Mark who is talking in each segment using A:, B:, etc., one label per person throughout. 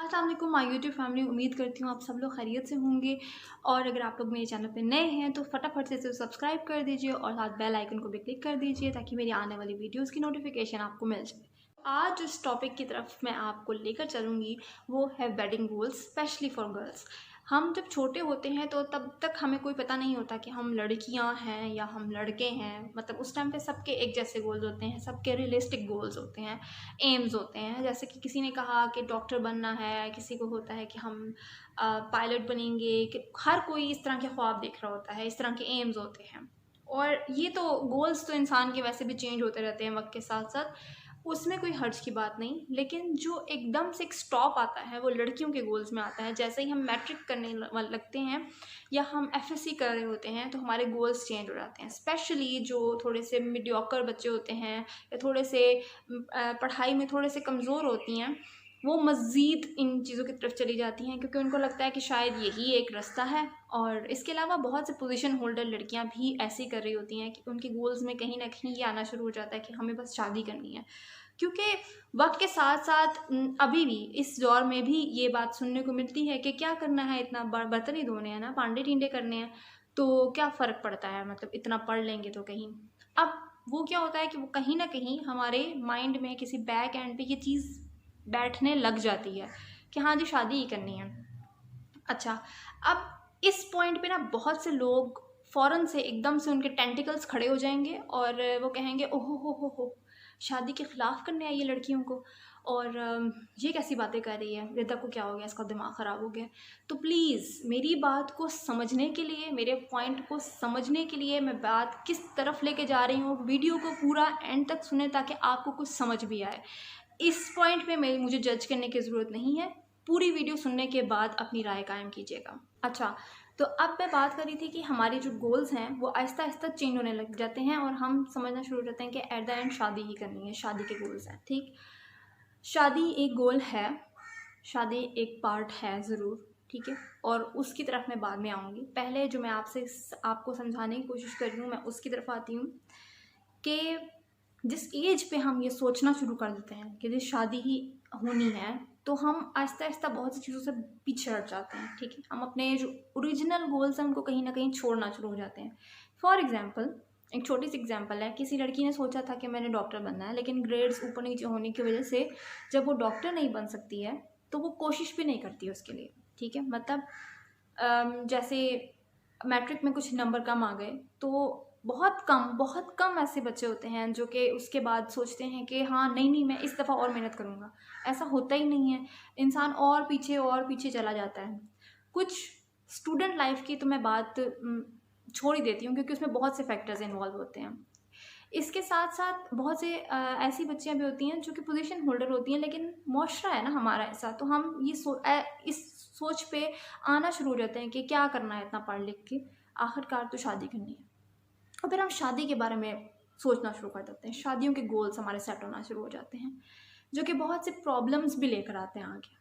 A: अस्सलाम वालेकुम my YouTube family. उम्मीद करती हूँ आप सब लोग खैरियत से होंगे। और अगर आप लोग मेरे चैनल पे नए हैं तो फटाफट से इसे सब्सक्राइब कर दीजिए और साथ बेल आइकन को भी क्लिक कर दीजिए ताकि मेरी आने वाली वीडियोस की नोटिफिकेशन आपको मिल जाए। आज जिस टॉपिक की तरफ मैं आपको लेकर चलूँगी वो है wedding goals, specially for girls. हम जब छोटे होते हैं तो तब तक हमें कोई पता नहीं होता कि हम लड़कियां हैं या हम लड़के हैं। मतलब उस टाइम पे सबके एक जैसे गोल्स होते हैं, सबके रियलिस्टिक गोल्स होते हैं, एम्स होते हैं। जैसे कि किसी ने कहा कि डॉक्टर बनना है, किसी को होता है कि हम पायलट बनेंगे, कि हर कोई इस तरह के ख्वाब देख रहा होता है, इस तरह के एम्स होते हैं। और ये तो गोल्स तो इंसान के वैसे भी चेंज होते रहते हैं वक्त के साथ साथ, उसमें कोई हर्ज की बात नहीं। लेकिन जो एकदम से एक स्टॉप आता है वो लड़कियों के गोल्स में आता है। जैसे ही हम मैट्रिक करने लगते हैं या हम एफएससी कर रहे होते हैं तो हमारे गोल्स चेंज हो जाते हैं। स्पेशली जो थोड़े से मीडियोकर बच्चे होते हैं या थोड़े से पढ़ाई में थोड़े से कमज़ोर होती हैं, वो मज़ीद इन चीज़ों की तरफ चली जाती हैं क्योंकि उनको लगता है कि शायद यही एक रास्ता है। और इसके अलावा बहुत से पोजीशन होल्डर लड़कियां भी ऐसे कर रही होती हैं कि उनके गोल्स में कहीं ना कहीं ये आना शुरू हो जाता है कि हमें बस शादी करनी है। क्योंकि वक्त के साथ साथ अभी भी इस दौर में भी ये बात सुनने को मिलती है कि क्या करना है, इतना बर्तन ही धोने हैं ना, पांडे टिंडे करने हैं, तो क्या फ़र्क पड़ता है, मतलब इतना पढ़ लेंगे तो कहीं। अब वो क्या होता है कि वो कहीं ना कहीं हमारे माइंड में किसी बैक एंड पे ये चीज़ बैठने लग जाती है कि हाँ जी शादी ही करनी है। अच्छा, अब इस पॉइंट पे ना बहुत से लोग फ़ौरन से एकदम से उनके टेंटिकल्स खड़े हो जाएंगे और वो कहेंगे ओहो हो, शादी के ख़िलाफ़ करने आई है लड़कियों को, और ये कैसी बातें कर रही है, रिदा को क्या हो गया, इसका दिमाग ख़राब हो गया। तो प्लीज़ मेरी बात को समझने के लिए, मेरे पॉइंट को समझने के लिए मैं बात किस तरफ लेके जा रही हूँ, वीडियो को पूरा एंड तक सुने ताकि आपको कुछ समझ भी आए। इस पॉइंट पे मुझे जज करने की ज़रूरत नहीं है। पूरी वीडियो सुनने के बाद अपनी राय कायम कीजिएगा। अच्छा, तो अब मैं बात कर रही थी कि हमारे जो गोल्स हैं वो आहिस्ता आहिस्ता चेंज होने लग जाते हैं और हम समझना शुरू हो जाते हैं कि एट द एंड शादी ही करनी है, शादी के गोल्स हैं। ठीक, शादी एक गोल है, शादी एक पार्ट है ज़रूर, ठीक है, और उसकी तरफ मैं बाद में आऊँगी। पहले जो मैं आपको समझाने की कोशिश कर रही हूँ मैं उसकी तरफ आती हूँ कि जिस एज पे हम ये सोचना शुरू कर देते हैं कि जिस शादी ही होनी है तो हम आहिस्ता आहिस्ता बहुत सी चीज़ों से पीछे हट जाते हैं। ठीक है, हम अपने जो ओरिजिनल गोल्स हैं उनको कहीं ना कहीं छोड़ना शुरू हो जाते हैं। फॉर एग्जाम्पल, एक छोटी सी एग्जाम्पल है, किसी लड़की ने सोचा था कि मैंने डॉक्टर बनना है, लेकिन ग्रेड्स ऊपर नीचे होने की वजह से जब वो डॉक्टर नहीं बन सकती है तो वो कोशिश भी नहीं करती है उसके लिए। ठीक है, मतलब जैसे मैट्रिक में कुछ नंबर कम आ गए तो बहुत कम ऐसे बच्चे होते हैं जो कि उसके बाद सोचते हैं कि हाँ नहीं मैं इस दफ़ा और मेहनत करूँगा। ऐसा होता ही नहीं है, इंसान और पीछे चला जाता है। कुछ स्टूडेंट लाइफ की तो मैं बात छोड़ ही देती हूँ क्योंकि उसमें बहुत से फैक्टर्स इन्वॉल्व होते हैं। इसके साथ साथ बहुत से ऐसी बच्चियां भी होती हैं जो कि पोजीशन होल्डर होती हैं, लेकिन मुआशरा है ना हमारा ऐसा, तो हम इस सोच पे आना शुरू हो जाते हैं कि क्या करना है इतना पढ़ लिख के, आखिरकार तो शादी करनी है। और फिर हम शादी के बारे में सोचना शुरू कर देते हैं, शादियों के गोल्स हमारे सेट होना शुरू हो जाते हैं जो कि बहुत से प्रॉब्लम्स भी लेकर आते हैं आगे।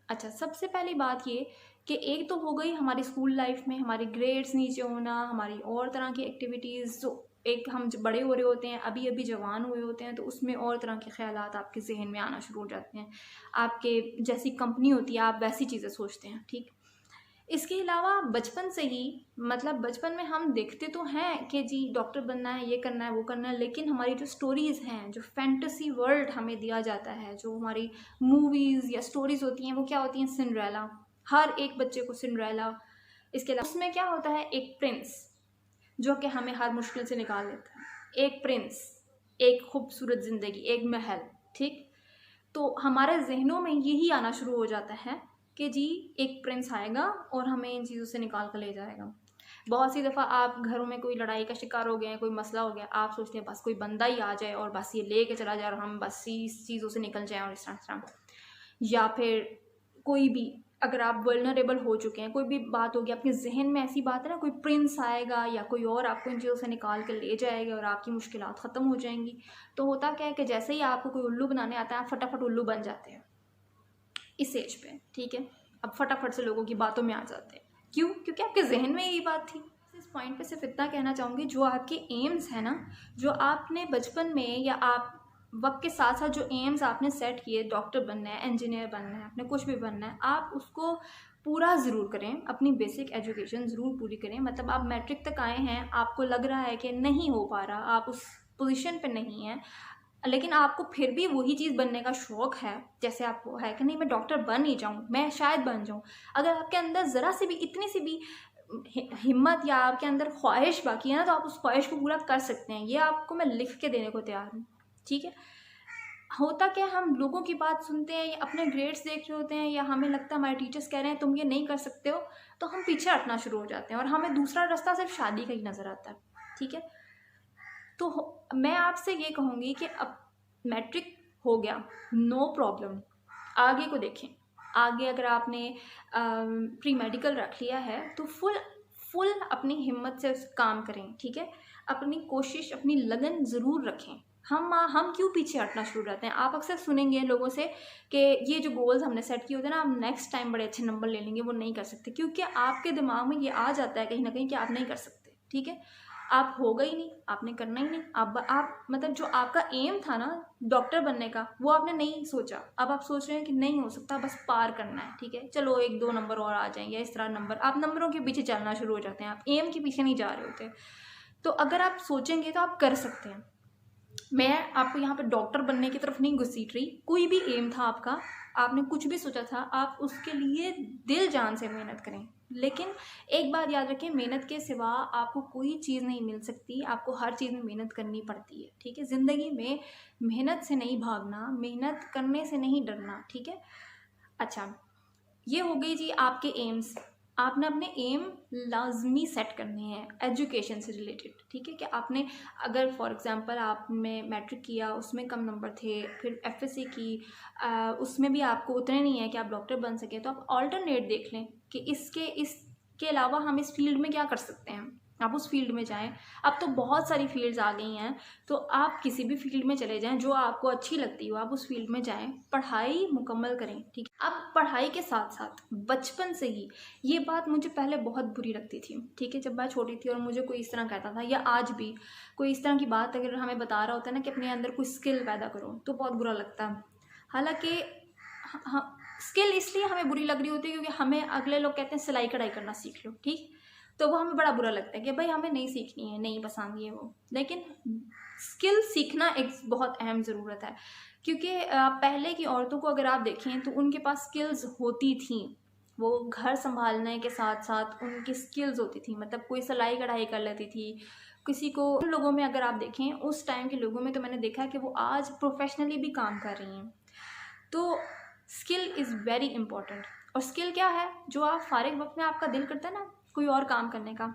A: अच्छा, सबसे पहली बात ये कि एक तो हो गई हमारी स्कूल लाइफ में हमारे ग्रेड्स नीचे होना, हमारी और तरह की एक्टिविटीज़, जो एक हम जब बड़े हो रहे होते हैं, अभी अभी जवान हुए होते हैं, तो उसमें और तरह के ख्यालात आपके जहन में आना शुरू हो जाते हैं। आपके जैसी कंपनी होती है आप वैसी चीज़ें सोचते हैं। ठीक, इसके अलावा बचपन से ही, मतलब बचपन में हम देखते तो हैं कि जी डॉक्टर बनना है, ये करना है, वो करना है, लेकिन हमारी जो स्टोरीज़ हैं, जो फैंटेसी वर्ल्ड हमें दिया जाता है, जो हमारी मूवीज़ या स्टोरीज़ होती हैं वो क्या होती हैं, सिंड्रेला। हर एक बच्चे को सिंड्रेला। इसके अलावा उसमें क्या होता है, एक प्रिंस जो कि हमें हर मुश्किल से निकाल देता है। एक प्रिंस, एक खूबसूरत ज़िंदगी, एक महल। ठीक, तो हमारे जहनों में यही आना शुरू हो जाता है कि जी एक प्रिंस आएगा और हमें इन चीज़ों से निकाल कर ले जाएगा। बहुत सी दफ़ा आप घरों में कोई लड़ाई का शिकार हो गए हैं, कोई मसला हो गया, आप सोचते हैं बस कोई बंदा ही आ जाए और बस ये ले के चला जाए और हम बस इस चीज़ों से निकल जाएं और इस तरह। या फिर कोई भी, अगर आप वल्नरेबल हो चुके हैं, कोई भी बात होगी आपके जहन में, ऐसी बात है ना, कोई प्रिंस आएगा या कोई और आपको इन चीज़ों से निकाल कर ले जाएगा और आपकी मुश्किलात ख़त्म हो जाएंगी। तो होता क्या है कि जैसे ही आपको कोई उल्लू बनाने आता है आप फटाफट उल्लू बन जाते हैं इस एज पे। ठीक है, अब फटाफट से लोगों की बातों में आ जाते हैं। क्यों? क्योंकि आपके जहन में यही बात थी। इस पॉइंट पे सिर्फ इतना कहना चाहूँगी, जो आपके एम्स है ना, जो आपने बचपन में या आप वक्त के साथ साथ जो एम्स आपने सेट किए, डॉक्टर बनना है, इंजीनियर बनना है, आपने कुछ भी बनना है, आप उसको पूरा ज़रूर करें, अपनी बेसिक एजुकेशन ज़रूर पूरी करें। मतलब आप मैट्रिक तक आए हैं, आपको लग रहा है कि नहीं हो पा रहा, आप उस पोजीशन पे नहीं हैं, लेकिन आपको फिर भी वही चीज़ बनने का शौक़ है, जैसे आपको है कि नहीं मैं डॉक्टर बन ही जाऊँ, मैं शायद बन जाऊँ। अगर आपके अंदर ज़रा सी भी, इतनी सी भी हिम्मत या आपके अंदर ख्वाहिश बाकी है ना, तो आप उस ख्वाहिश को पूरा कर सकते हैं। ये आपको मैं लिख के देने को तैयार हूँ, ठीक है। होता क्या, हम लोगों की बात सुनते हैं या अपने ग्रेड्स देख रहे होते हैं, या हमें लगता है हमारे टीचर्स कह रहे हैं तुम ये नहीं कर सकते हो, तो हम पीछे हटना शुरू हो जाते हैं और हमें दूसरा रास्ता सिर्फ शादी का ही नज़र आता है, ठीक है। तो मैं आपसे ये कहूँगी कि अब मैट्रिक हो गया, नो प्रॉब्लम, आगे को देखें। आगे अगर आपने प्री मेडिकल रख लिया है तो फुल अपनी हिम्मत से उस काम करें, ठीक है। अपनी कोशिश, अपनी लगन ज़रूर रखें। हम क्यों पीछे हटना शुरू रहते हैं। आप अक्सर सुनेंगे लोगों से कि ये जो गोल्स हमने सेट किए होते हैं ना, आप नेक्स्ट टाइम बड़े अच्छे नंबर ले लेंगे, वो नहीं कर सकते, क्योंकि आपके दिमाग में ये आ जाता है कहीं ना कहीं कि आप नहीं कर सकते, ठीक है। आप होगा ही नहीं, आपने करना ही नहीं। आप मतलब जो आपका एम था ना डॉक्टर बनने का, वो आपने नहीं सोचा। अब आप सोच रहे हैं कि नहीं हो सकता, बस पार करना है, ठीक है, चलो 1-2 नंबर और आ जाएंगे, इस तरह नंबर, आप नंबरों के पीछे चलना शुरू हो जाते हैं, आप एम के पीछे नहीं जा रहे होते। तो अगर आप सोचेंगे तो आप कर सकते हैं। मैं आपको यहाँ पे डॉक्टर बनने की तरफ नहीं घसीट रही, कोई भी एम था आपका, आपने कुछ भी सोचा था, आप उसके लिए दिल जान से मेहनत करें। लेकिन एक बात याद रखें, मेहनत के सिवा आपको कोई चीज़ नहीं मिल सकती, आपको हर चीज़ में मेहनत करनी पड़ती है, ठीक है। ज़िंदगी में मेहनत से नहीं भागना, मेहनत करने से नहीं डरना, ठीक है। अच्छा, ये हो गई जी आपके एम्स। आपने अपने एम लाजमी सेट करने हैं एजुकेशन से रिलेटेड, ठीक है। कि आपने अगर फॉर एग्जांपल आपने मैट्रिक किया, उसमें कम नंबर थे, फिर एफएससी की, उसमें भी आपको उतने नहीं है कि आप डॉक्टर बन सकें, तो आप ऑल्टरनेट देख लें कि इसके अलावा हम इस फील्ड में क्या कर सकते हैं, आप उस फील्ड में जाएं। अब तो बहुत सारी फील्ड्स आ गई हैं, तो आप किसी भी फील्ड में चले जाएं जो आपको अच्छी लगती हो, आप उस फील्ड में जाएं, पढ़ाई मुकम्मल करें, ठीक है। अब पढ़ाई के साथ साथ बचपन से ही, ये बात मुझे पहले बहुत बुरी लगती थी, ठीक है, जब मैं छोटी थी और मुझे कोई इस तरह कहता था, या आज भी कोई इस तरह की बात अगर हमें बता रहा होता है ना कि अपने अंदर कोई स्किल पैदा करो, तो बहुत बुरा लगता है। हालांकि स्किल इसलिए हमें बुरी लग रही होती है क्योंकि हमें अगले लोग कहते हैं सिलाई कढ़ाई करना सीख लो, ठीक, तो वो हमें बड़ा बुरा लगता है कि भाई हमें नहीं सीखनी है, नहीं पसंद है वो। लेकिन स्किल सीखना एक बहुत अहम ज़रूरत है, क्योंकि पहले की औरतों को अगर आप देखें तो उनके पास स्किल्स होती थी, वो घर संभालने के साथ साथ उनकी स्किल्स होती थी। मतलब कोई सिलाई कढ़ाई कर लेती थी, किसी को, उन लोगों में अगर आप देखें उस टाइम के लोगों में, तो मैंने देखा कि वो आज प्रोफेशनली भी काम कर रही हैं। तो स्किल इज़ वेरी इंपॉर्टेंट। और स्किल क्या है, जो आप फारिग वक्त में आपका दिल करता है ना कोई और काम करने का,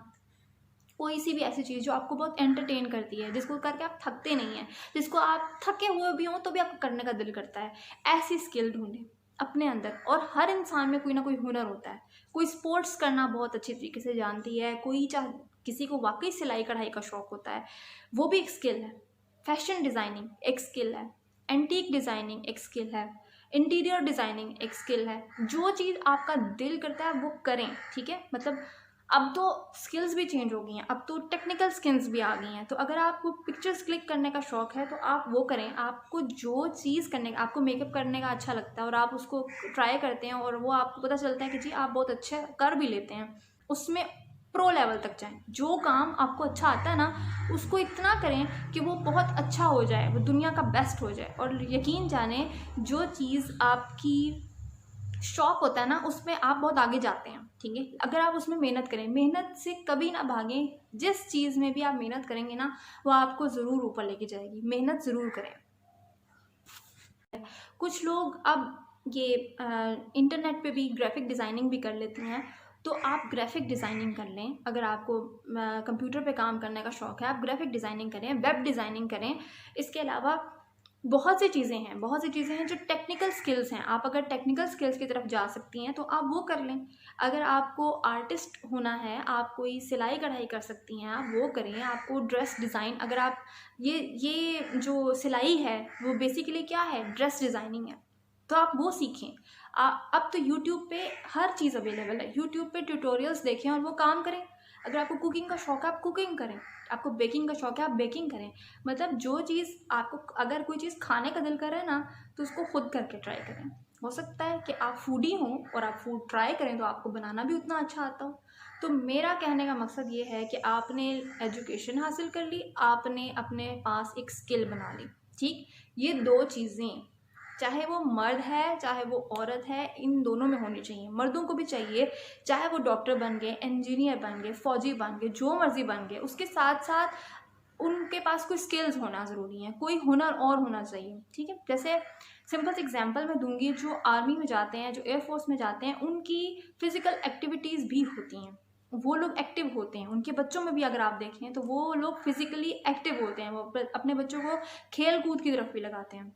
A: कोई सी भी ऐसी चीज़ जो आपको बहुत एंटरटेन करती है, जिसको करके आप थकते नहीं हैं, जिसको आप थके हुए भी हों तो भी आपको करने का दिल करता है, ऐसी स्किल ढूंढें अपने अंदर। और हर इंसान में कोई ना कोई हुनर होता है। कोई स्पोर्ट्स करना बहुत अच्छी तरीके से जानती है, कोई किसी को वाकई सिलाई कढ़ाई का शौक़ होता है, वो भी एक स्किल है। फैशन डिज़ाइनिंग एक स्किल है, एंटीक डिज़ाइनिंग एक स्किल है, इंटीरियर डिज़ाइनिंग एक स्किल है। जो चीज़ आपका दिल करता है वो करें, ठीक है। मतलब अब तो स्किल्स भी चेंज हो गई हैं, अब तो टेक्निकल स्किल्स भी आ गई हैं। तो अगर आपको पिक्चर्स क्लिक करने का शौक़ है तो आप वो करें। आपको जो चीज़ करने का, आपको मेकअप करने का अच्छा लगता है और आप उसको ट्राई करते हैं और वो आपको पता चलता है कि जी आप बहुत अच्छा कर भी लेते हैं, उसमें प्रो लेवल तक जाएं। जो काम आपको अच्छा आता है ना, उसको इतना करें कि वो बहुत अच्छा हो जाए, वो दुनिया का बेस्ट हो जाए। और यकीन जाने, जो चीज़ आपकी शौक़ होता है ना, उसमें आप बहुत आगे जाते हैं, ठीक है। अगर आप उसमें मेहनत करें, मेहनत से कभी ना भागें। जिस चीज़ में भी आप मेहनत करेंगे ना, वो आपको ज़रूर ऊपर लेके जाएगी। मेहनत ज़रूर करें। कुछ लोग अब ये इंटरनेट पे भी ग्राफिक डिज़ाइनिंग भी कर लेते हैं, तो आप ग्राफिक डिज़ाइनिंग कर लें। अगर आपको कंप्यूटर पे काम करने का शौक़ है, आप ग्राफिक डिज़ाइनिंग करें, वेब डिज़ाइनिंग करें। इसके अलावा बहुत सी चीज़ें हैं जो टेक्निकल स्किल्स हैं। आप अगर टेक्निकल स्किल्स की तरफ जा सकती हैं तो आप वो कर लें। अगर आपको आर्टिस्ट होना है, आप कोई सिलाई कढ़ाई कर सकती हैं, आप वो करें। आपको ड्रेस डिज़ाइन, अगर आप ये जो सिलाई है वो बेसिकली क्या है, ड्रेस डिज़ाइनिंग है, तो आप वो सीखें। अब तो यूट्यूब पे हर चीज़ अवेलेबल है, यूट्यूब पे ट्यूटोरियल्स देखें और वो काम करें। अगर आपको कुकिंग का शौक है आप कुकिंग करें, आपको बेकिंग का शौक है आप बेकिंग करें। मतलब जो चीज़ आपको, अगर कोई चीज़ खाने का दिल कर रहा है ना तो उसको खुद करके ट्राई करें। हो सकता है कि आप फूडी हों और आप फूड ट्राई करें तो आपको बनाना भी उतना अच्छा आता हो। तो मेरा कहने का मकसद ये है कि आपने एजुकेशन हासिल कर ली, आपने अपने पास एक स्किल बना ली, ठीक। ये दो चीज़ें, चाहे वो मर्द है चाहे वो औरत है, इन दोनों में होनी चाहिए। मर्दों को भी चाहिए, चाहे वो डॉक्टर बन गए, इंजीनियर बन गए, फौजी बन गए, जो मर्जी बन गए, उसके साथ साथ उनके पास कोई स्किल्स होना ज़रूरी है, कोई हुनर और होना चाहिए, ठीक है। जैसे सिंपल सी एग्जांपल मैं दूंगी, जो आर्मी में जाते हैं, जो एयरफोर्स में जाते हैं, उनकी फिजिकल एक्टिविटीज़ भी होती हैं, वो लोग एक्टिव होते हैं। उनके बच्चों में भी अगर आप देखें तो वो लोग फिजिकली एक्टिव होते हैं, वो अपने बच्चों को खेल कूद की तरफ भी लगाते हैं।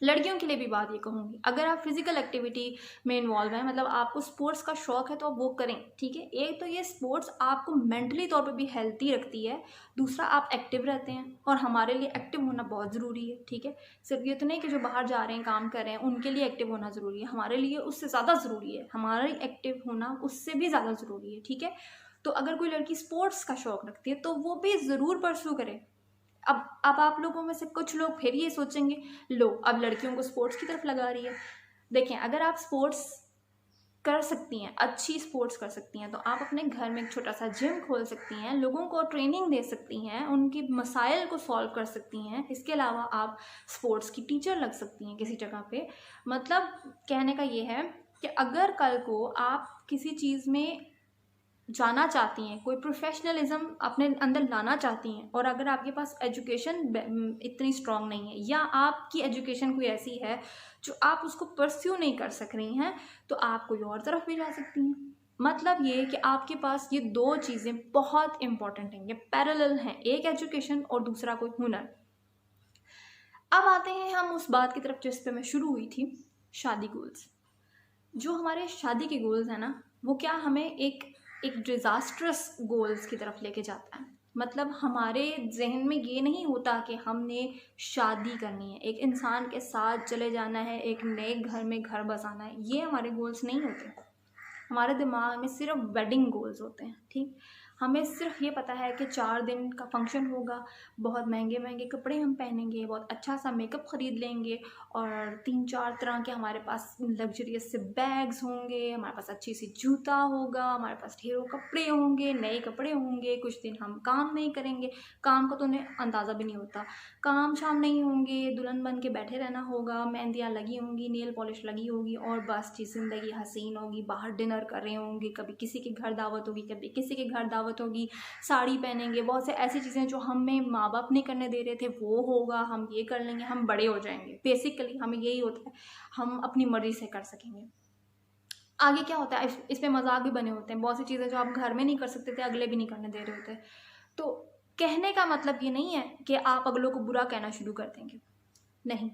A: लड़कियों के लिए भी बात ये कहूँगी, अगर आप फिजिकल एक्टिविटी में इन्वॉल्व हैं, मतलब आपको स्पोर्ट्स का शौक है तो आप वो करें, ठीक है। एक तो ये स्पोर्ट्स आपको मेंटली तौर पे भी हेल्थी रखती है, दूसरा आप एक्टिव रहते हैं, और हमारे लिए एक्टिव होना बहुत ज़रूरी है, ठीक है। सिर्फ ये तो नहीं कि जो बाहर जा रहे हैं काम कर रहे हैं उनके लिए एक्टिव होना ज़रूरी है, हमारे लिए उससे ज़्यादा ज़रूरी है, हमारा एक्टिव होना उससे भी ज़्यादा ज़रूरी है, ठीक है। तो अगर कोई लड़की स्पोर्ट्स का शौक रखती है तो वो भी ज़रूर परस्यू करे। अब आप लोगों में से कुछ लोग फिर ये सोचेंगे, लो अब लड़कियों को स्पोर्ट्स की तरफ लगा रही है। देखें, अगर आप स्पोर्ट्स कर सकती हैं, अच्छी स्पोर्ट्स कर सकती हैं, तो आप अपने घर में एक छोटा सा जिम खोल सकती हैं, लोगों को ट्रेनिंग दे सकती हैं, उनकी मसाइल को सॉल्व कर सकती हैं। इसके अलावा आप स्पोर्ट्स की टीचर लग सकती हैं किसी जगह पे। मतलब कहने का ये है कि अगर कल को आप किसी चीज़ में जाना चाहती हैं, कोई प्रोफेशनलिज्म अपने अंदर लाना चाहती हैं, और अगर आपके पास एजुकेशन इतनी स्ट्रांग नहीं है, या आपकी एजुकेशन कोई ऐसी है जो आप उसको परस्यू नहीं कर सक रही हैं, तो आप कोई और तरफ भी जा सकती हैं। मतलब ये कि आपके पास ये दो चीज़ें बहुत इंपॉर्टेंट हैं, ये पैरेलल हैं, एक एजुकेशन और दूसरा कोई हुनर। अब आते हैं हम उस बात की तरफ जिस पे मैं शुरू हुई थी, शादी गोल्स। जो हमारे शादी के गोल्स हैं ना, वो क्या हमें एक डिज़ास्ट्रस गोल्स की तरफ लेके जाता है। मतलब हमारे जहन में ये नहीं होता कि हमने शादी करनी है, एक इंसान के साथ चले जाना है, एक नए घर में घर बसाना है, ये हमारे गोल्स नहीं होते। हमारे दिमाग में सिर्फ वेडिंग गोल्स होते हैं, ठीक। हमें सिर्फ ये पता है कि 4 दिन का फंक्शन होगा, बहुत महंगे महंगे कपड़े हम पहनेंगे, बहुत अच्छा सा मेकअप ख़रीद लेंगे, और 3-4 तरह के हमारे पास लग्जरियस से बैग्स होंगे, हमारे पास अच्छी सी जूता होगा, हमारे पास ढेरों कपड़े होंगे, नए कपड़े होंगे, कुछ दिन हम काम नहीं करेंगे, काम का तो उन्हें अंदाज़ा भी नहीं होता, काम शाम नहीं होंगे, दुल्हन बन के बैठे रहना होगा, मेहंदियाँ लगी होंगी, नेल पॉलिश लगी होगी, और बस जी ज़िंदगी हसीन होगी, बाहर डिनर कर रहे होंगे, कभी किसी के घर दावत होगी, कभी किसी के घर दावत होगी, साड़ी पहनेंगे, बहुत से ऐसी चीज़ें जो हमें माँ बाप नहीं करने दे रहे थे वो होगा, हम ये कर लेंगे, हम बड़े हो जाएंगे। बेसिकली हमें यही होता है, हम अपनी मर्जी से कर सकेंगे। आगे क्या होता है, इस पे मजाक भी बने होते हैं, बहुत सी चीज़ें जो आप घर में नहीं कर सकते थे अगले भी नहीं करने दे रहे होते। तो कहने का मतलब ये नहीं है कि आप अगलों को बुरा कहना शुरू कर देंगे, नहीं।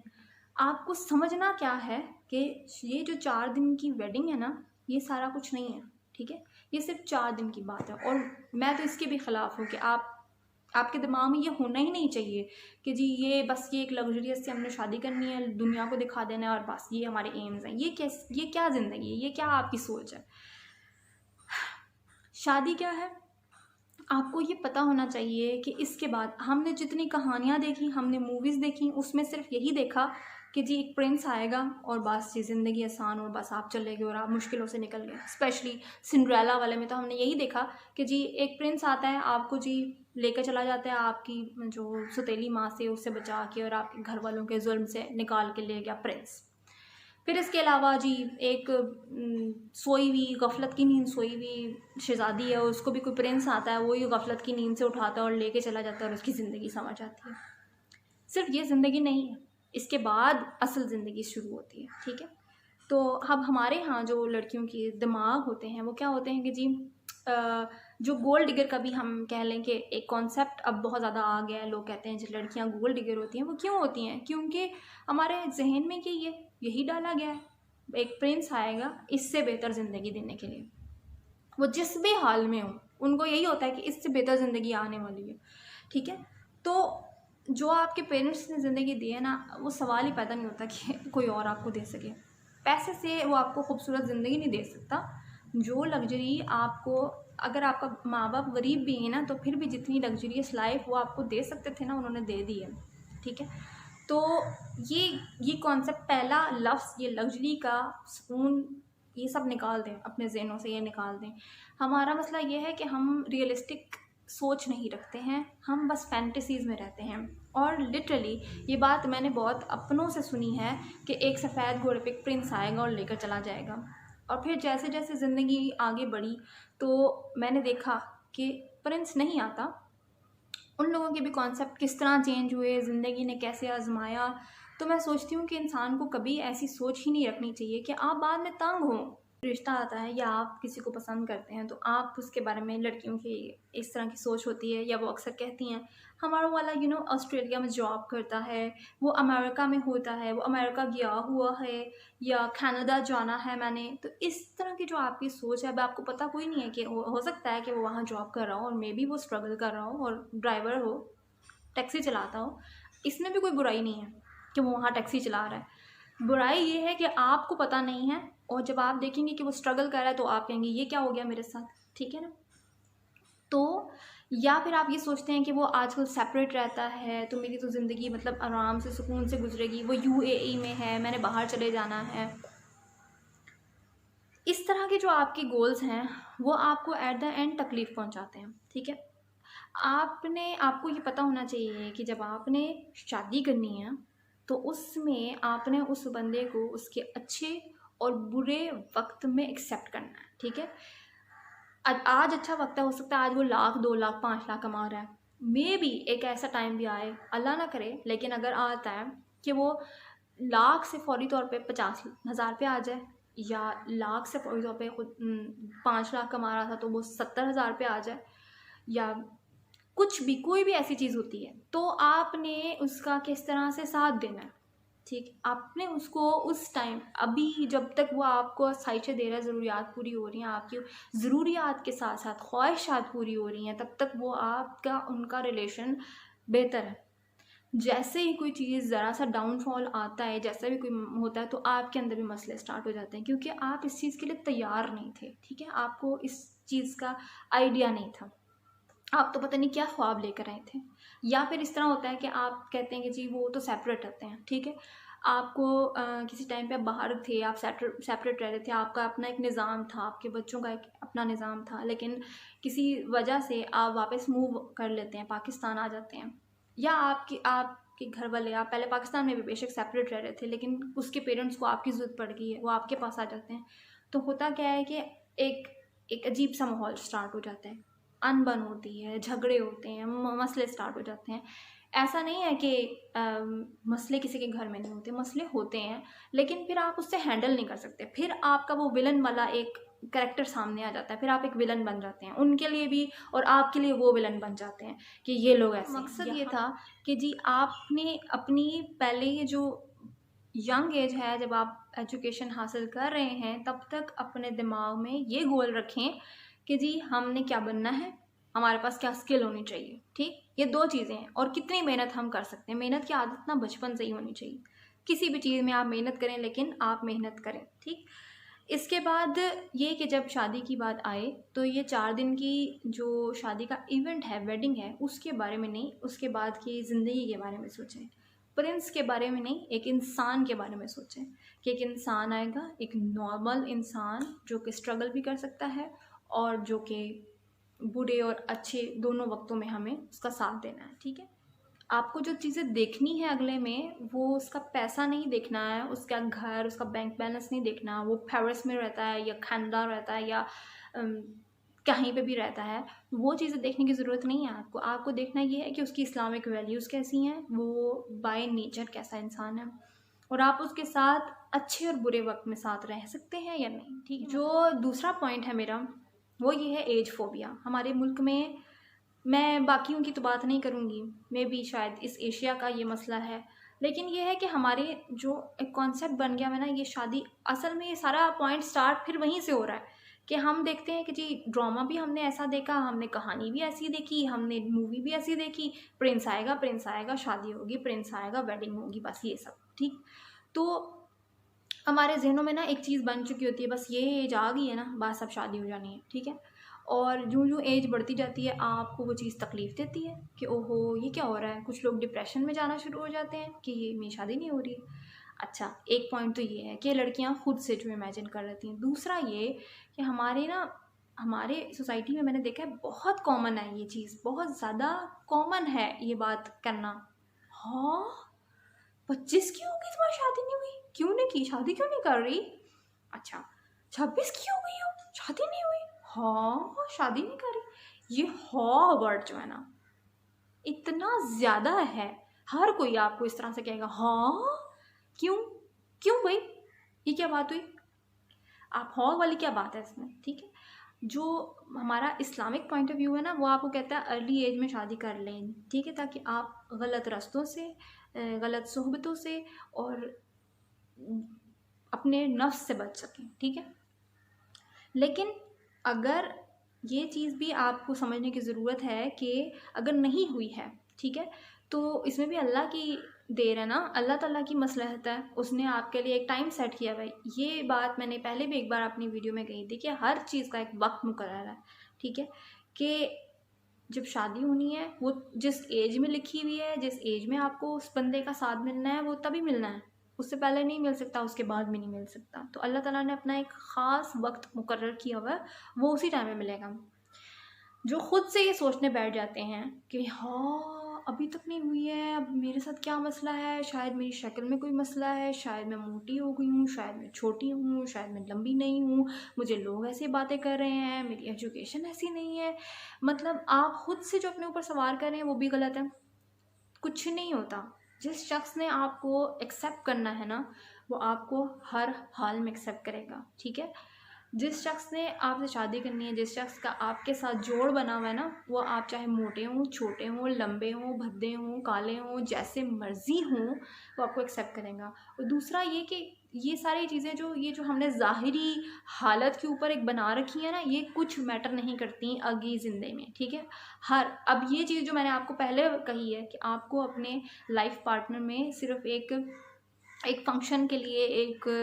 A: आपको समझना क्या है कि ये जो 4 दिन की वेडिंग है ना, ये सारा कुछ नहीं है, ठीक है। ये सिर्फ 4 दिन की बात है, और मैं तो इसके भी ख़िलाफ़ हूँ कि आपके दिमाग में ये होना ही नहीं चाहिए कि जी ये बस ये एक लग्जरियस से हमने शादी करनी है, दुनिया को दिखा देना है और बस ये हमारे एम्स हैं। ये क्या ज़िंदगी है, ये क्या आपकी सोच है। शादी क्या है, आपको ये पता होना चाहिए कि इसके बाद हमने जितनी कहानियाँ देखी, हमने मूवीज़ देखी, उसमें सिर्फ यही देखा कि जी एक प्रिंस आएगा और बस जी ज़िंदगी आसान और बस आप चले गए और आप मुश्किलों से निकल गए। स्पेशली सिंड्रेला वाले में तो हमने यही देखा कि जी एक प्रिंस आता है, आपको जी लेकर चला जाता है आपकी जो सौतेली माँ से, उससे बचा के और आपके घर वालों के जुल्म से निकाल के ले गया प्रिंस। फिर इसके अलावा जी एक सोई हुई, गफलत की नींद सोई हुई शहज़ादी है, उसको भी कोई प्रिंस आता है, वही गफलत की नींद से उठाता है और लेके चला जाता है और उसकी ज़िंदगी समझ जाती है। सिर्फ ये ज़िंदगी नहीं है, इसके बाद असल ज़िंदगी शुरू होती है, ठीक है। तो अब हमारे यहाँ जो लड़कियों के दिमाग होते हैं वो क्या होते हैं कि जी जो गोल्ड डिगर का भी हम कह लें कि एक कॉन्सेप्ट अब बहुत ज़्यादा आ गया है। लोग कहते हैं जो लड़कियाँ गोल्ड डिगर होती हैं, वो क्यों होती हैं, क्योंकि हमारे जहन में कि यही डाला गया है, एक प्रिंस आएगा इससे बेहतर ज़िंदगी देने के लिए। वो जिस भी हाल में हो उनको यही होता है कि इससे बेहतर ज़िंदगी आने वाली है, ठीक है। तो जो आपके पेरेंट्स ने ज़िंदगी दी है ना, वो सवाल ही पैदा नहीं होता कि कोई और आपको दे सके। पैसे से वो आपको खूबसूरत ज़िंदगी नहीं दे सकता। जो लग्जरी आपको अगर आपका माँ बाप गरीब भी है ना, तो फिर भी जितनी लग्जरियस लाइफ वो आपको दे सकते थे ना, उन्होंने दे दी है, ठीक है। तो ये कॉन्सेप्ट, पहला लफ्ज़ ये लग्जरी का, सुकून, ये सब निकाल दें अपने ज़हनों से, ये निकाल दें। हमारा मसला ये है कि हम रियलिस्टिक सोच नहीं रखते हैं, हम बस फैंटेसीज़ में रहते हैं। और लिटरली ये बात मैंने बहुत अपनों से सुनी है कि एक सफ़ेद घोड़े पे एक प्रिंस आएगा और लेकर चला जाएगा। और फिर जैसे जैसे ज़िंदगी आगे बढ़ी तो मैंने देखा कि प्रिंस नहीं आता, उन लोगों के भी कॉन्सेप्ट किस तरह चेंज हुए, ज़िंदगी ने कैसे आजमाया। तो मैं सोचती हूँ कि इंसान को कभी ऐसी सोच ही नहीं रखनी चाहिए कि आप बाद में तंग हों। रिश्ता आता है या आप किसी को पसंद करते हैं तो आप उसके बारे में, लड़कियों की इस तरह की सोच होती है, या वो अक्सर कहती हैं हमारा वाला ऑस्ट्रेलिया में जॉब करता है, वो अमेरिका में होता है, वो अमेरिका गया हुआ है, या कनाडा जाना है मैंने। तो इस तरह की जो आपकी सोच है, अब आपको पता कोई नहीं है कि हो सकता है कि वो वहाँ जॉब कर रहा हो और मे बी वो स्ट्रगल कर रहा हो और ड्राइवर हो, टैक्सी चलाता हो। इसमें भी कोई बुराई नहीं है कि वो वहाँ टैक्सी चला रहा है। बुराई ये है कि आपको पता नहीं है, और जब आप देखेंगे कि वो स्ट्रगल कर रहा है तो आप कहेंगे ये क्या हो गया मेरे साथ, ठीक है ना। तो या फिर आप ये सोचते हैं कि वो आजकल सेपरेट रहता है तो मेरी तो ज़िंदगी मतलब आराम से सुकून से गुजरेगी, वो यूएई में है, मैंने बाहर चले जाना है। इस तरह के जो आपके गोल्स हैं वो आपको एट द एंड तकलीफ़ पहुंचाते हैं, ठीक है। आपको ये पता होना चाहिए कि जब आपने शादी करनी है तो उसमें आपने उस बंदे को उसके अच्छे और बुरे वक्त में एक्सेप्ट करना है, ठीक है। आज अच्छा वक्त है, हो सकता है आज वो 1 लाख 2 लाख 5 लाख कमा रहा है, मे बी एक ऐसा टाइम भी आए, अल्लाह ना करे, लेकिन अगर आता है कि वो लाख से फौरी तौर पे 50,000 पे आ जाए, या लाख से फौरी तौर पे खुद 5 लाख कमा रहा था तो वो 70,000 पे आ जाए, या कुछ भी, कोई भी ऐसी चीज़ होती है, तो आपने उसका किस तरह से साथ देना है, ठीक। आपने उसको उस टाइम, अभी जब तक वो आपको ख़्वाहिशें दे रहा है, ज़रूरियात पूरी हो रही हैं, आपकी ज़रूरियात के साथ साथ ख्वाहिशात पूरी हो रही हैं, तब तक वो आपका उनका रिलेशन बेहतर है। जैसे ही कोई चीज़ ज़रा सा डाउनफॉल आता है, जैसा भी कोई होता है, तो आपके अंदर भी मसले स्टार्ट हो जाते हैं, क्योंकि आप इस चीज़ के लिए तैयार नहीं थे, ठीक है। आपको इस चीज़ का आइडिया नहीं था, आप तो पता नहीं क्या ख्वाब लेकर आए थे। या फिर इस तरह होता है कि आप कहते हैं कि जी वो तो सेपरेट रहते हैं, ठीक है। आपको किसी टाइम पे आप बाहर थे, आप सेपरेट रह रहे थे, आपका अपना एक निज़ाम था, आपके बच्चों का एक अपना निज़ाम था, लेकिन किसी वजह से आप वापस मूव कर लेते हैं, पाकिस्तान आ जाते हैं। या आपके घर वाले, आप पहले पाकिस्तान में भी बेशक सेपरेट रह रहे थे, लेकिन उसके पेरेंट्स को आपकी ज़रूरत पड़ गई है, वो आपके पास आ जाते हैं। तो होता क्या है कि एक अजीब सा माहौल स्टार्ट हो जाता है, अनबन होती है, झगड़े होते हैं, मसले स्टार्ट हो जाते हैं। ऐसा नहीं है कि मसले किसी के घर में नहीं होते, मसले होते हैं, लेकिन फिर आप उससे हैंडल नहीं कर सकते, फिर आपका वो विलन वाला एक कैरेक्टर सामने आ जाता है, फिर आप एक विलन बन जाते हैं उनके लिए भी, और आपके लिए वो विलन बन जाते हैं कि ये लोग ऐसे। मकसद ये था कि जी आपने अपनी पहले ये जो यंग एज है, जब आप एजुकेशन हासिल कर रहे हैं, तब तक अपने दिमाग में ये गोल रखें कि जी हमने क्या बनना है, हमारे पास क्या स्किल होनी चाहिए, ठीक। ये 2 चीज़ें हैं, और कितनी मेहनत हम कर सकते हैं। मेहनत की आदत ना बचपन से ही होनी चाहिए, किसी भी चीज़ में आप मेहनत करें, लेकिन आप मेहनत करें, ठीक। इसके बाद ये कि जब शादी की बात आए तो ये 4 दिन की जो शादी का इवेंट है, वेडिंग है, उसके बारे में नहीं, उसके बाद की ज़िंदगी के बारे में सोचें। प्रिंस के बारे में नहीं, एक इंसान के बारे में सोचें कि एक इंसान आएगा, एक नॉर्मल इंसान जो कि स्ट्रगल भी कर सकता है और जो कि बुरे और अच्छे दोनों वक्तों में हमें उसका साथ देना है, ठीक है। आपको जो चीज़ें देखनी है अगले में, वो उसका पैसा नहीं देखना है, उसका घर, उसका बैंक बैलेंस नहीं देखना, वो पेरिस में रहता है या कनाडा रहता है या कहीं पे भी रहता है, वो चीज़ें देखने की ज़रूरत नहीं है आपको। आपको देखना ये है कि उसकी इस्लामिक वैल्यूज़ कैसी हैं, वो बाय नेचर कैसा इंसान है, और आप उसके साथ अच्छे और बुरे वक्त में साथ रह सकते हैं या नहीं, ठीक है। जो दूसरा पॉइंट है मेरा, वो ये है एज फोबिया। हमारे मुल्क में, मैं बाकियों की तो बात नहीं करूँगी, मे बी शायद इस एशिया का ये मसला है, लेकिन ये है कि हमारे जो एक कॉन्सेप्ट बन गया है ना, ये शादी, असल में ये सारा पॉइंट स्टार्ट फिर वहीं से हो रहा है कि हम देखते हैं कि जी ड्रामा भी हमने ऐसा देखा, हमने कहानी भी ऐसी देखी, हमने मूवी भी ऐसी देखी, प्रिंस आएगा, शादी होगी, प्रिंस आएगा, वेडिंग होगी, बस ये सब, ठीक। तो हमारे जहनों में ना एक चीज़ बन चुकी होती है, बस ये एज आ गई है ना, बस अब शादी हो जानी है, ठीक है। और जो एज बढ़ती जाती है आपको वो चीज़ तकलीफ़ देती है कि ओहो ये क्या हो रहा है। कुछ लोग डिप्रेशन में जाना शुरू हो जाते हैं कि ये मेरी शादी नहीं हो रही है। अच्छा, एक पॉइंट तो ये है कि लड़कियां खुद से जो इमेजिन कर लेती हैं। दूसरा ये कि हमारे सोसाइटी में मैंने देखा है बहुत कॉमन है ये चीज़, बहुत ज़्यादा कॉमन है ये बात करना। हाँ, 25 की होगी तुम्हारी शादी नहीं हुई, क्यों नहीं की शादी, क्यों नहीं कर रही? अच्छा, 26 की हो गई हो, शादी नहीं हुई? हाँ, शादी नहीं कर रही। ये हाँ वर्ड जो है ना इतना ज़्यादा है, हर कोई आपको इस तरह से कहेगा हाँ, क्यों क्यों भाई, ये क्या बात हुई? आप हाँ वाली क्या बात है इसमें? ठीक है, जो हमारा इस्लामिक पॉइंट ऑफ व्यू है ना वो आपको कहता है अर्ली एज में शादी कर लें, ठीक है, ताकि आप गलत रास्तों से, गलत सोहबतों से और अपने नफ्स से बच सकें, ठीक है। लेकिन अगर ये चीज़ भी आपको समझने की ज़रूरत है कि अगर नहीं हुई है, ठीक है, तो इसमें भी अल्लाह की देर है ना, अल्लाह ताला की मसलहत है, उसने आपके लिए एक टाइम सेट किया भाई। ये बात मैंने पहले भी एक बार अपनी वीडियो में कही थी कि हर चीज़ का एक वक्त मुकर्रर है, ठीक है, कि जब शादी होनी है वो जिस एज में लिखी हुई है, जिस एज में आपको उस बंदे का साथ मिलना है वो तभी मिलना है, उससे पहले नहीं मिल सकता, उसके बाद भी नहीं मिल सकता। तो अल्लाह ताला ने अपना एक ख़ास वक्त मुकर्रर किया हुआ है, वो उसी टाइम में मिलेगा। जो खुद से ये सोचने बैठ जाते हैं कि हाँ अभी तक नहीं हुई है, अब मेरे साथ क्या मसला है, शायद मेरी शक्ल में कोई मसला है, शायद मैं मोटी हो गई हूँ, शायद मैं छोटी हूँ, शायद मैं लंबी नहीं हूँ, मुझे लोग ऐसी बातें कर रहे हैं, मेरी एजुकेशन ऐसी नहीं है। मतलब आप खुद से जो अपने ऊपर सवार कर रहे हैं वो भी गलत है। कुछ नहीं होता, जिस शख्स ने आपको एक्सेप्ट करना है ना वो आपको हर हाल में एक्सेप्ट करेगा, ठीक है। जिस शख्स ने आपसे शादी करनी है, जिस शख्स का आपके साथ जोड़ बना हुआ है ना, वो आप चाहे मोटे हों, छोटे हों, लंबे हों, भद्दे हों, काले हों, जैसे मर्जी हों, वो आपको एक्सेप्ट करेगा। और दूसरा ये कि ये सारी चीज़ें जो हमने ज़ाहिरी हालत के ऊपर एक बना रखी है ना, ये कुछ मैटर नहीं करती आगे ज़िंदगी में, ठीक है। अब ये चीज़ जो मैंने आपको पहले कही है कि आपको अपने लाइफ पार्टनर में सिर्फ एक फंक्शन के लिए एक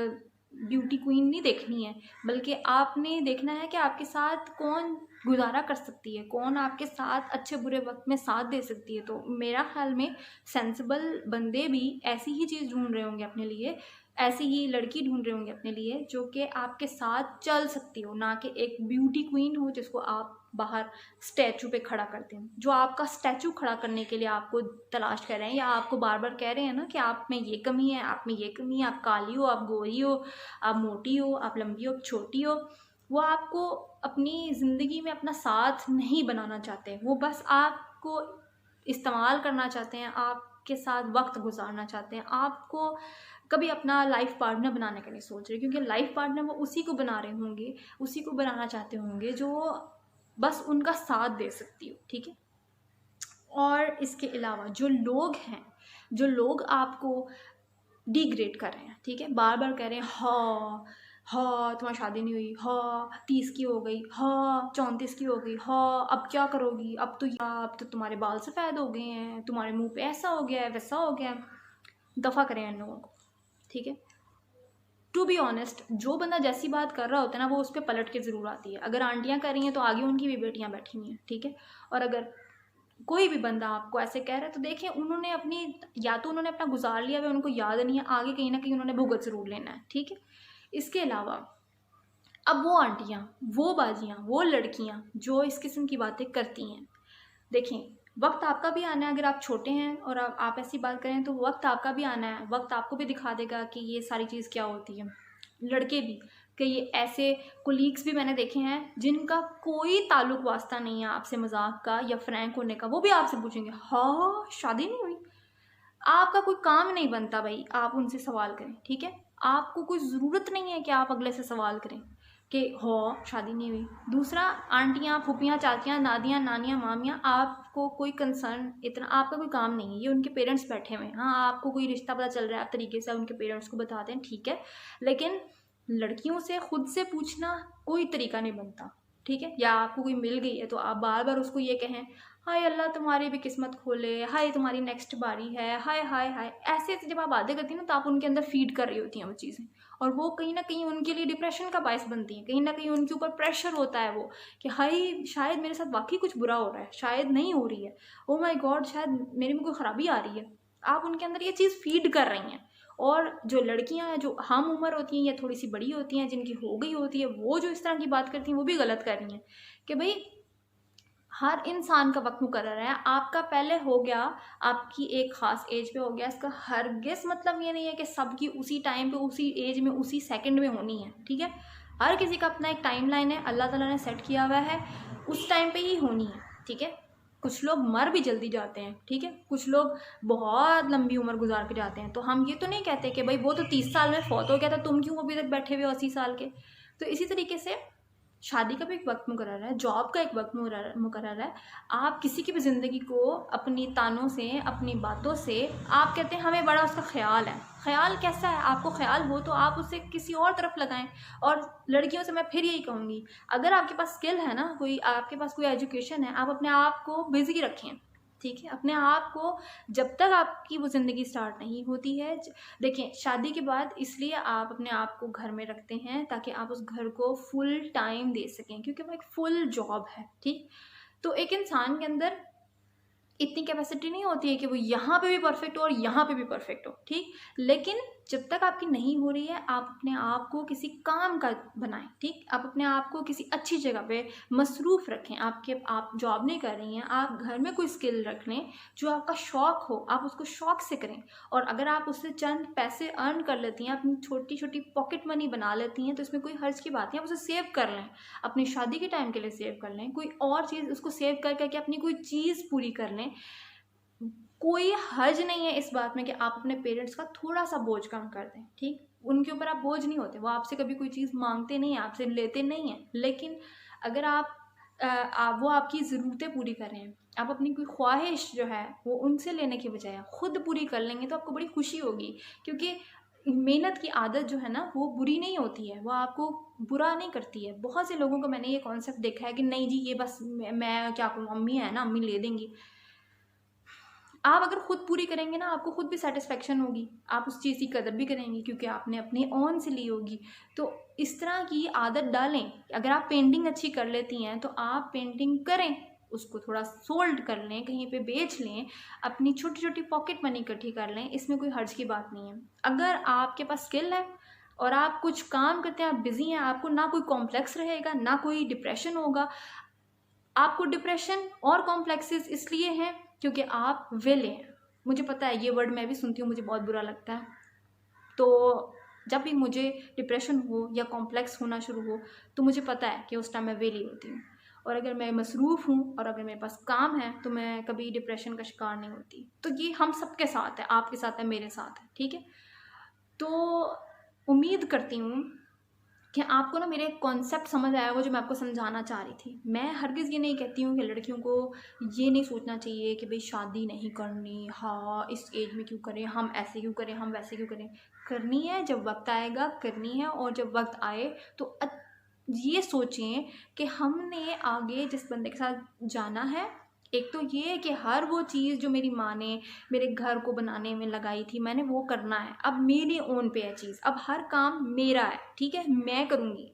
A: ब्यूटी क्वीन नहीं देखनी है, बल्कि आपने देखना है कि आपके साथ कौन गुजारा कर सकती है, कौन आपके साथ अच्छे बुरे वक्त में साथ दे सकती है। तो मेरा ख्याल में सेंसिबल बंदे भी ऐसी ही चीज़ ढूंढ रहे होंगे अपने लिए, ऐसी ही लड़की ढूंढ रहे होंगे अपने लिए जो कि आपके साथ चल सकती हो, ना कि एक ब्यूटी क्वीन हो जिसको आप बाहर स्टैचू पे खड़ा करते हैं, जो आपका स्टैचू खड़ा करने के लिए आपको तलाश कर रहे हैं, या आपको बार बार कह रहे हैं ना कि आप में ये कमी है, आप में ये कमी है, आप काली हो, आप गोरी हो, आप मोटी हो, आप लंबी हो, आप छोटी हो। वो आपको अपनी ज़िंदगी में अपना साथ नहीं बनाना चाहते, वो बस आपको इस्तेमाल करना चाहते हैं, आपके साथ वक्त गुजारना चाहते हैं, आपको कभी अपना लाइफ पार्टनर बनाने का नहीं सोच रहे, क्योंकि लाइफ पार्टनर वो उसी को बना रहे होंगे, उसी को बनाना चाहते होंगे जो बस उनका साथ दे सकती हो, ठीक है। और इसके अलावा जो लोग आपको डिग्रेड कर रहे हैं, ठीक है, बार बार कह रहे हैं हाँ हाँ तुम्हारी शादी नहीं हुई, हाँ 30 की हो गई, हाँ 34 की हो गई, हाँ अब क्या करोगी, अब तो तुम्हारे बाल सफ़ेद हो गए हैं, तुम्हारे मुंह पे ऐसा हो गया है, वैसा हो गया है। दफ़ा करें इन लोगों को, ठीक है। टू बी ऑनेस्ट, जो बंदा जैसी बात कर रहा होता है ना वो उस पर पलट के ज़रूर आती है। अगर आंटियाँ कर रही हैं तो आगे उनकी भी बेटियाँ बैठी हुई हैं, ठीक है। और अगर कोई भी बंदा आपको ऐसे कह रहा है तो देखें उन्होंने उन्होंने अपना गुजार लिया है, उनको याद नहीं है, आगे कहीं ना कहीं उन्होंने भुगत ज़रूर लेना है, ठीक है। इसके अलावा अब वो आंटियाँ, वो बाजियाँ, वो लड़कियाँ जो इस किस्म की बातें करती हैं, देखें वक्त आपका भी आना है। अगर आप छोटे हैं और आप ऐसी बात करें तो वक्त आपका भी आना है, वक्त आपको भी दिखा देगा कि ये सारी चीज़ क्या होती है। लड़के भी, कि ये ऐसे कोलीग्स भी मैंने देखे हैं जिनका कोई ताल्लुक वास्ता नहीं है आपसे मजाक का या फ्रैंक होने का, वो भी आपसे पूछेंगे हाँ शादी नहीं हुई। आपका कोई काम नहीं बनता भाई आप उनसे सवाल करें, ठीक है। आपको कोई ज़रूरत नहीं है कि आप अगले से सवाल करें कि हो शादी नहीं हुई। दूसरा, आंटियाँ, फूफियाँ, चाचियाँ, दादियाँ, नानियाँ, मामियाँ, आपको कोई कंसर्न, इतना आपका कोई काम नहीं है, ये उनके पेरेंट्स बैठे हुए हैं। हाँ आपको कोई रिश्ता पता चल रहा है, आप तरीके से उनके पेरेंट्स को बताते हैं, ठीक है, लेकिन लड़कियों से खुद से पूछना कोई तरीका नहीं बनता, ठीक है। या आपको कोई मिल गई है तो आप बार बार उसको ये कहें हाय अल्लाह तुम्हारी भी किस्मत खोले, हाय तुम्हारी नेक्स्ट बारी है, हाय हाय हाय, ऐसे ऐसे जब आप बातें करती हैं ना तो आप उनके अंदर फीड कर रही होती हैं वो चीज़ें, और वो कहीं ना कहीं उनके लिए डिप्रेशन का बायस बनती हैं। कहीं ना कहीं उनके ऊपर प्रेशर होता है वो कि हाय शायद मेरे साथ वाकई कुछ बुरा हो रहा है, शायद नहीं हो रही है, ओ माय गॉड शायद मेरे में कोई ख़राबी आ रही है। आप उनके अंदर ये चीज़ फीड कर रही हैं। और जो लड़कियां हैं जो हम उम्र होती हैं या थोड़ी सी बड़ी होती हैं, जिनकी हो गई होती है, वो जो इस तरह की बात करती हैं वो भी गलत कर रही हैं कि भाई हर इंसान का वक्त मुकर्रर है। आपका पहले हो गया, आपकी एक ख़ास एज पे हो गया, इसका हरगिज़ मतलब ये नहीं है कि सबकी उसी टाइम पे उसी एज में उसी सेकंड में होनी है। ठीक है, हर किसी का अपना एक टाइम लाइन है, अल्लाह ताला ने सेट किया हुआ है, उस टाइम पे ही होनी है। ठीक है, कुछ लोग मर भी जल्दी जाते हैं, ठीक है, कुछ लोग बहुत लंबी उम्र गुजार के जाते हैं। तो हम ये तो नहीं कहते कि भाई वो तो 30 साल में फौत हो गया था, तुम क्यों अभी तक बैठे हुए हो 80 साल के। तो इसी तरीके से शादी का भी एक वक्त मुकर्रर है, जॉब का एक वक्त मुकर्रर है। आप किसी की भी ज़िंदगी को अपनी तानों से, अपनी बातों से, आप कहते हैं हमें बड़ा उसका ख्याल है। ख्याल कैसा है? आपको ख्याल हो तो आप उसे किसी और तरफ लगाएं। और लड़कियों से मैं फिर यही कहूँगी, अगर आपके पास स्किल है ना, कोई आपके पास कोई एजुकेशन है, आप अपने आप को बिजी रखें। ठीक है, अपने आप को, जब तक आपकी वो ज़िंदगी स्टार्ट नहीं होती है। देखिए, शादी के बाद इसलिए आप अपने आप को घर में रखते हैं ताकि आप उस घर को फुल टाइम दे सकें, क्योंकि वो एक फुल जॉब है। ठीक, तो एक इंसान के अंदर इतनी कैपेसिटी नहीं होती है कि वो यहाँ पे भी परफेक्ट हो और यहाँ पे भी परफेक्ट हो। ठीक, लेकिन जब तक आपकी नहीं हो रही है, आप अपने आप को किसी काम का बनाएं। ठीक, आप अपने आप को किसी अच्छी जगह पे मसरूफ़ रखें। आप जॉब नहीं कर रही हैं, आप घर में कोई स्किल रख लें जो आपका शौक़ हो, आप उसको शौक़ से करें। और अगर आप उससे चंद पैसे अर्न कर लेती हैं, अपनी छोटी छोटी पॉकेट मनी बना लेती हैं, तो इसमें कोई हर्ज की बात नहीं। आप उसे सेव कर लें, अपनी शादी के टाइम के लिए सेव कर लें, कोई और चीज़ उसको सेव कर करके अपनी कोई चीज़ पूरी कर लें। कोई हर्ज नहीं है इस बात में कि आप अपने पेरेंट्स का थोड़ा सा बोझ कम कर दें। ठीक, उनके ऊपर आप बोझ नहीं होते, वो आपसे कभी कोई चीज़ मांगते नहीं हैं, आपसे लेते नहीं हैं। लेकिन अगर वो आपकी ज़रूरतें पूरी कर रहे हैं, आप अपनी कोई ख्वाहिश जो है वो उनसे लेने के बजाय खुद पूरी कर लेंगे, तो आपको बड़ी खुशी होगी। क्योंकि मेहनत की आदत जो है ना, वो बुरी नहीं होती है, वो आपको बुरा नहीं करती है। बहुत से लोगों को मैंने ये कॉन्सेप्ट देखा है कि नहीं जी, ये बस मैं क्या करूँ, अम्मी है ना, अम्मी ले देंगी। आप अगर खुद पूरी करेंगे ना, आपको खुद भी सेटिस्फेक्शन होगी, आप उस चीज़ की कदर भी करेंगे क्योंकि आपने अपनी ओन से ली होगी। तो इस तरह की आदत डालें। अगर आप पेंटिंग अच्छी कर लेती हैं तो आप पेंटिंग करें, उसको थोड़ा सोल्ड कर लें, कहीं पे बेच लें, अपनी छोटी छोटी पॉकेट मनी इकट्ठी कर लें, इसमें कोई हर्ज की बात नहीं है। अगर आपके पास स्किल है और आप कुछ काम करते हैं, आप बिजी हैं, आपको ना कोई कॉम्प्लेक्स रहेगा, ना कोई डिप्रेशन होगा। आपको डिप्रेशन और कॉम्प्लेक्सेस इसलिए हैं क्योंकि आप विले हैं। मुझे पता है, ये वर्ड मैं भी सुनती हूँ, मुझे बहुत बुरा लगता है। तो जब भी मुझे डिप्रेशन हो या कॉम्प्लेक्स होना शुरू हो, तो मुझे पता है कि उस टाइम मैं वेली होती हूँ। और अगर मैं मसरूफ़ हूँ और अगर मेरे पास काम है, तो मैं कभी डिप्रेशन का शिकार नहीं होती। तो ये हम सबके साथ है, आपके साथ है, मेरे साथ है। ठीक है, तो उम्मीद करती हूँ कि आपको ना मेरे कॉन्सेप्ट समझ आया, वो जो मैं आपको समझाना चाह रही थी। मैं हरगिज़ ये नहीं कहती हूँ कि लड़कियों को ये नहीं सोचना चाहिए कि भाई शादी नहीं करनी, हाँ इस एज में क्यों करें, हम ऐसे क्यों करें, हम वैसे क्यों करें। करनी है, जब वक्त आएगा करनी है। और जब वक्त आए तो ये सोचें कि हमने आगे जिस बंदे के साथ जाना है, एक तो ये है कि हर वो चीज़ जो मेरी माँ ने मेरे घर को बनाने में लगाई थी, मैंने वो करना है। अब मेरे ओन पे है चीज़, अब हर काम मेरा है। ठीक है, मैं करूँगी।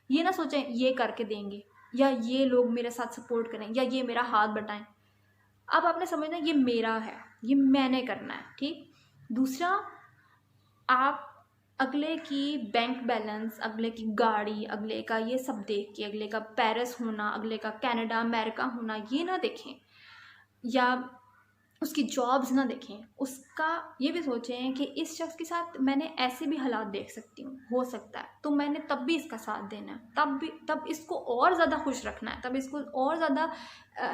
A: ये ना सोचें ये करके देंगे या ये लोग मेरे साथ सपोर्ट करें या ये मेरा हाथ बटाएं। अब आपने समझना ये मेरा है, ये मैंने करना है। ठीक, दूसरा, आप अगले की बैंक बैलेंस, अगले की गाड़ी, अगले का ये सब देख के, अगले का पेरिस होना, अगले का कनाडा अमेरिका होना, ये ना देखें, या उसकी जॉब्स ना देखें। उसका ये भी सोचें कि इस शख्स के साथ मैंने ऐसे भी हालात देख सकती हूँ, हो सकता है, तो मैंने तब भी इसका साथ देना है, तब इसको और ज़्यादा खुश रखना है, तब इसको और ज़्यादा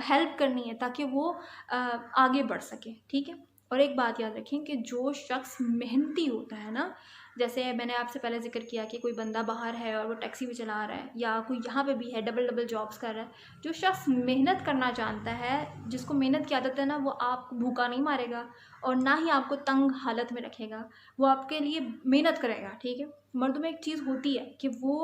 A: हेल्प करनी है ताकि वो आगे बढ़ सके। ठीक है, और एक बात याद रखें कि जो शख्स मेहनती होता है ना, जैसे मैंने आपसे पहले जिक्र किया कि कोई बंदा बाहर है और वो टैक्सी भी चला रहा है, या कोई यहाँ पे भी है डबल डबल जॉब्स कर रहा है, जो शख्स मेहनत करना जानता है, जिसको मेहनत की आदत है ना, वो आपको भूखा नहीं मारेगा और ना ही आपको तंग हालत में रखेगा, वो आपके लिए मेहनत करेगा। ठीक है, मर्दों में एक चीज़ होती है कि वो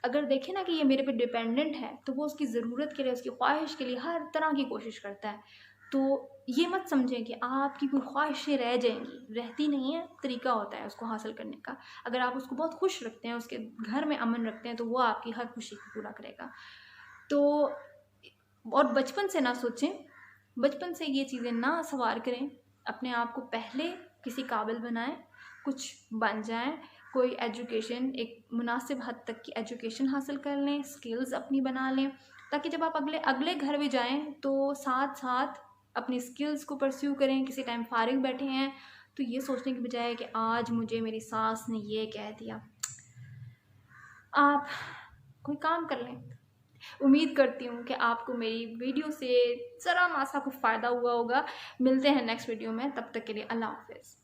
A: अगर देखे ना कि ये मेरे पे डिपेंडेंट है, तो वो उसकी ज़रूरत के लिए, उसकी ख्वाहिश के लिए हर तरह की कोशिश करता है। तो ये मत समझें कि आपकी कोई ख्वाहिशें रह जाएंगी, रहती नहीं है, तरीका होता है उसको हासिल करने का। अगर आप उसको बहुत खुश रखते हैं, उसके घर में अमन रखते हैं, तो वो आपकी हर खुशी को पूरा करेगा। तो और बचपन से ना सोचें, बचपन से ये चीज़ें ना सवार करें, अपने आप को पहले किसी काबिल बनाएं, कुछ बन जाएं, कोई एजुकेशन, एक मुनासिब हद तक की एजुकेशन हासिल कर लें, स्किल्स अपनी बना लें, ताकि जब आप अगले अगले घर में जाएं तो साथ साथ अपनी स्किल्स को परस्यू करें। किसी टाइम फारिग बैठे हैं तो ये सोचने की बजाय कि आज मुझे मेरी सास ने ये कह दिया, आप कोई काम कर लें। उम्मीद करती हूँ कि आपको मेरी वीडियो से ज़रा मासा कुछ फ़ायदा हुआ होगा। मिलते हैं नेक्स्ट वीडियो में, तब तक के लिए अल्लाह हाफ़िज़।